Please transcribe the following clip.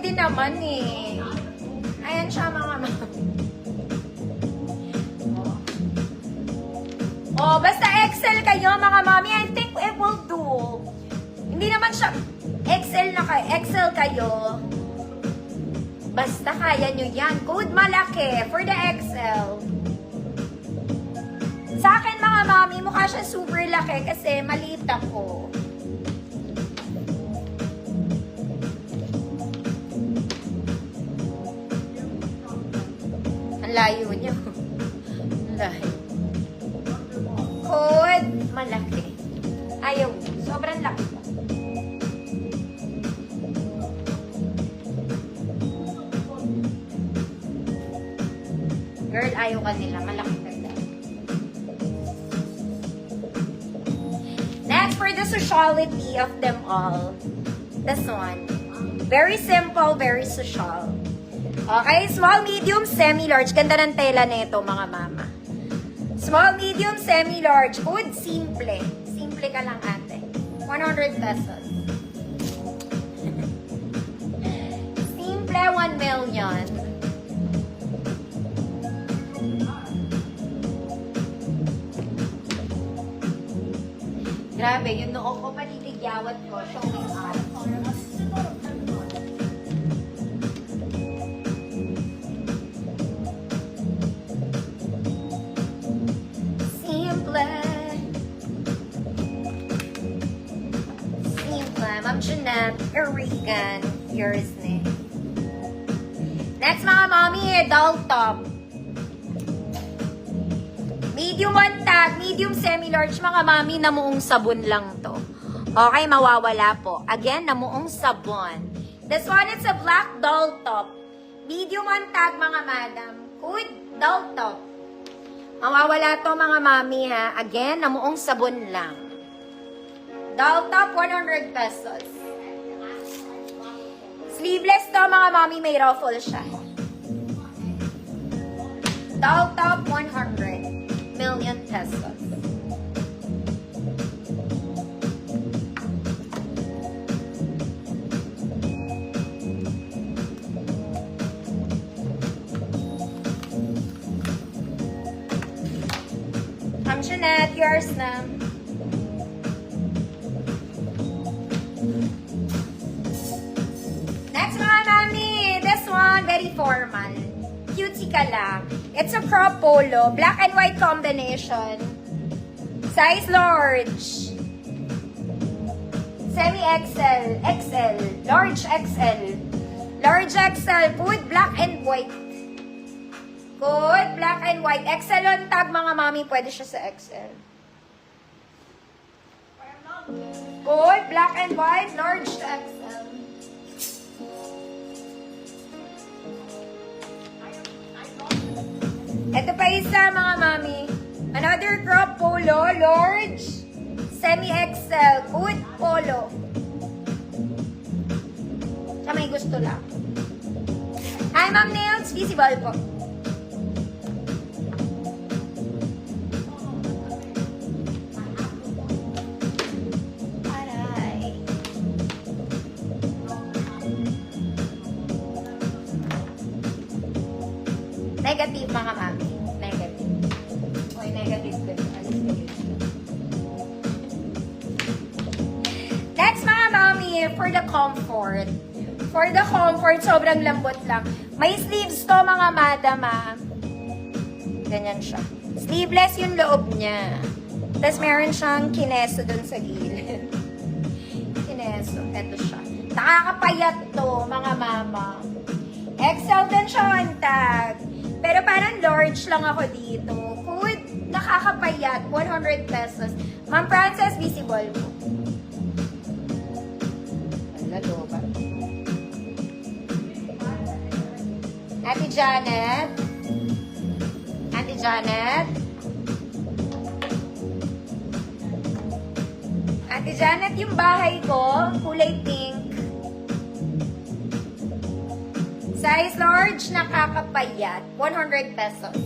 din naman eh. Ayan siya mga mami. Oh, basta XL kayo mga mami. I think it will do. Hindi naman siya XL kayo. Basta kaya nyo yan. Code malaki for the XL. Sa akin mga mami, mukha siya super laki kasi maliit ako. Ang layo niyo. Ang layo. Code malaki. Ayaw. Sobrang laki. Girl, ayaw ka nila. Malaki talaga. Next, for the sociality of them all. This one. Very simple, very social. Okay, small, medium, semi-large. Ganda ng tela nito, mga mama. Small, medium, semi-large. Good, simple. Simple ka lang, ate. 100 pesos. Simple, 1 million. Grabe, yung noo ko, panitigyawat ko, showing up. Simple. Ma'am Jeanette, Regan, yours ne. Next mga mami, doll top. Medium one tag, medium semi-large, mga mami, namuong sabon lang to. Okay, mawawala po. Again, namuong sabon. This one, it's a black doll top. Medium one tag, mga madam. Good doll top. Mawawala to, mga mami, ha. Again, namuong sabon lang. Doll top, 100 pesos. Sleeveless to, mga mami, may ruffle siya. Doll top, 100 million pesos. Ma'am Jeanette, yours na. Next mga mami, this one, very formal. Cutie ka lang. It's a crop polo, black and white combination. Size large. Semi-XL, XL, large XL. Large XL, good black and white. Good, black and white. XL on tag, mga mami, pwede siya sa XL. Good, black and white, large XL. Ito pa isa, mga mami. Another crop polo, large, semi-XL, good polo. Sa may gusto lang. Hi, Ma'am Nails, visible po. Aray. Negative, mga mami. Negative. Okay, negative ko. Alis ko yun. Next, mga mami, for the comfort. For the comfort, sobrang lambot lang. May sleeves to, mga madam, ah. Ganyan siya. Sleeveless yung loob niya. Tapos meron siyang kineso dun sa gilid. Kineso. Ito siya. Nakakapayat to, mga mama. XL din siya on tag. Pero parang large lang ako dito. Good, nakakapayat, 100 pesos. Ma'am Frances, visible po. Lalo ba? Ate Janet? Ate Janet? Ate Janet, yung bahay ko, kulay pink. Size large, nakakapayat. 100 pesos.